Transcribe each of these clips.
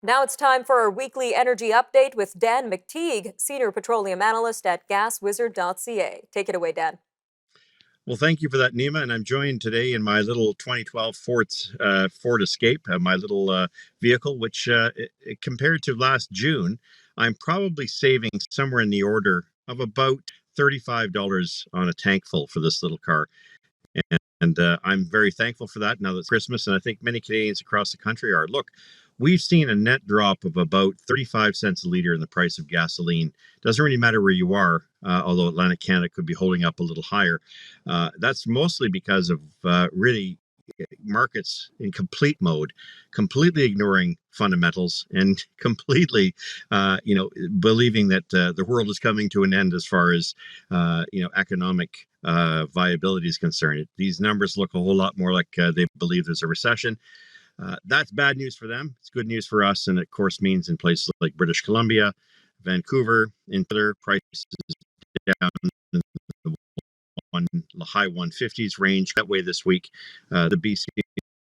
Now it's time for our weekly energy update with Dan McTeague, Senior Petroleum Analyst at GasWizard.ca. Take it away, Dan. Well, thank you for that, Nima. And I'm joined today in my little 2012 Ford Escape, my little vehicle, which compared to last June, I'm probably saving somewhere in the order of about $35 on a tank full for this little car. And I'm very thankful for that now that it's Christmas. And I think many Canadians across the country are. Look, we've seen a net drop of about 35 cents a litre in the price of gasoline. Doesn't really matter where you are, although Atlantic Canada could be holding up a little higher. That's mostly because of really markets in complete mode, completely ignoring fundamentals and completely, believing that the world is coming to an end as far as, economic viability is concerned. These numbers look a whole lot more like they believe there's a recession. That's bad news for them. It's good news for us. And of course means in places like British Columbia, Vancouver, in particular, prices down in the high 150s range. That way this week, the BC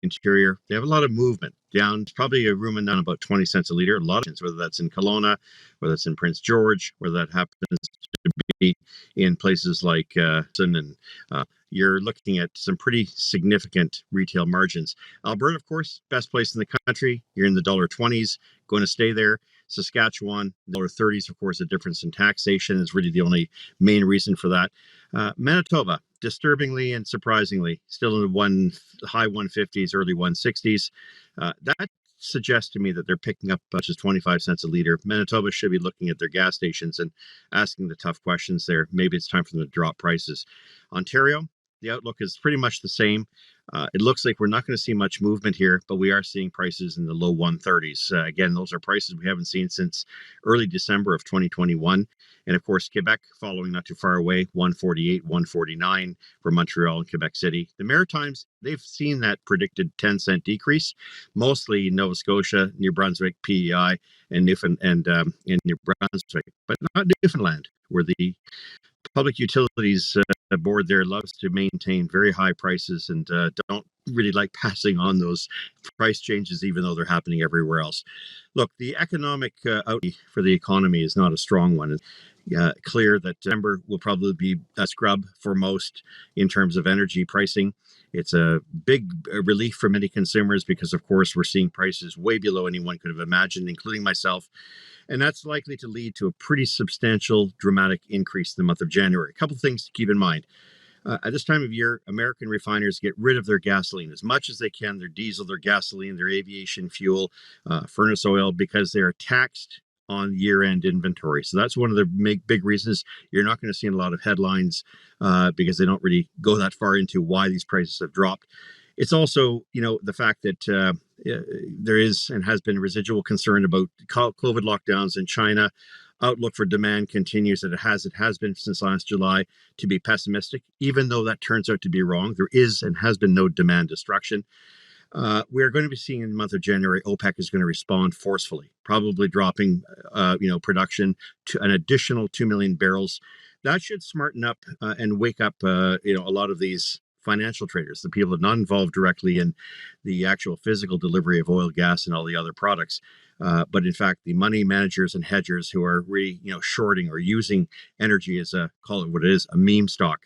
interior, they have a lot of movement down. It's probably a room and down about 20 cents a liter. A lot of things, whether that's in Kelowna, whether it's in Prince George, whether that happens to be in places like and you're looking at some pretty significant retail margins. Alberta, of course, best place in the country. You're in the $20s, going to stay there. Saskatchewan, $30s, of course, a difference in taxation is really the only main reason for that. Manitoba, disturbingly and surprisingly, still in the high 150s, early 160s. That suggests to me that they're picking up just 25 cents a liter. Manitoba should be looking at their gas stations and asking the tough questions there. Maybe it's time for them to drop prices. Ontario, the outlook is pretty much the same. It looks like we're not going to see much movement here, but we are seeing prices in the low 130s. Again, those are prices we haven't seen since early December of 2021. And of course, Quebec following not too far away, 148, 149 for Montreal and Quebec City. The Maritimes, they've seen that predicted 10-cent decrease, mostly Nova Scotia, New Brunswick, PEI, and Newfoundland, in New Brunswick, but not Newfoundland, where the Public Utilities Board there loves to maintain very high prices and don't really like passing on those price changes, even though they're happening everywhere else. Look, the economic outlook for the economy is not a strong one. It's clear that December will probably be a scrub for most in terms of energy pricing. It's a big relief for many consumers because, of course, we're seeing prices way below anyone could have imagined, including myself. And that's likely to lead to a pretty substantial, dramatic increase in the month of January. A couple of things to keep in mind. At this time of year, American refiners get rid of their gasoline as much as they can, their diesel, their gasoline, their aviation fuel, furnace oil, because they are taxed on year-end inventory. So that's one of the big reasons you're not going to see a lot of headlines because they don't really go that far into why these prices have dropped. It's also, the fact that there is and has been residual concern about COVID lockdowns in China. Outlook for demand continues that it has been since last July to be pessimistic, even though that turns out to be wrong. There is and has been no demand destruction. We're going to be seeing in the month of January, OPEC is going to respond forcefully, probably dropping, production to an additional 2 million barrels. That should smarten up and wake up, a lot of these financial traders, the people that are not involved directly in the actual physical delivery of oil, gas, and all the other products. But in fact, the money managers and hedgers who are really, shorting or using energy as call it what it is, a meme stock.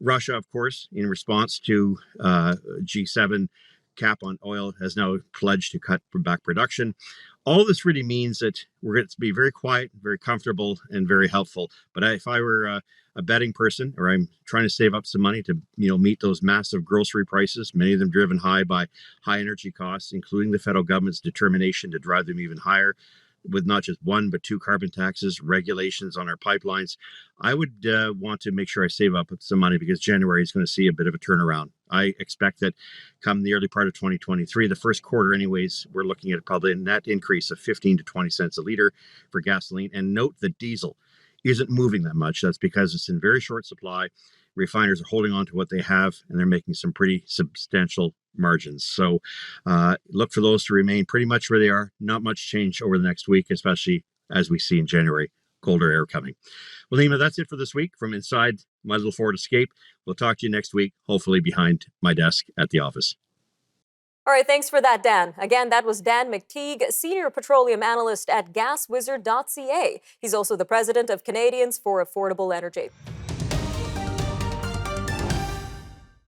Russia, of course, in response to G7 cap on oil, has now pledged to cut back production. All this really means that we're going to be very quiet, very comfortable, and very helpful. But if I were a betting person, or I'm trying to save up some money to meet those massive grocery prices, many of them driven high by high energy costs, including the federal government's determination to drive them even higher with not just one but two carbon taxes, regulations on our pipelines, I would want to make sure I save up some money because January is going to see a bit of a turnaround. I expect that come the early part of 2023, the first quarter anyways, we're looking at probably a net increase of 15 to 20 cents a liter for gasoline. And note that diesel isn't moving that much. That's because it's in very short supply. Refiners are holding on to what they have, and they're making some pretty substantial margins. So look for those to remain pretty much where they are. Not much change over the next week, especially as we see in January, colder air coming. Well, Nima, that's it for this week from inside my little Ford Escape. We'll talk to you next week, hopefully behind my desk at the office. All right, thanks for that, Dan. Again, that was Dan McTeague, Senior Petroleum Analyst at GasWizard.ca. He's also the president of Canadians for Affordable Energy.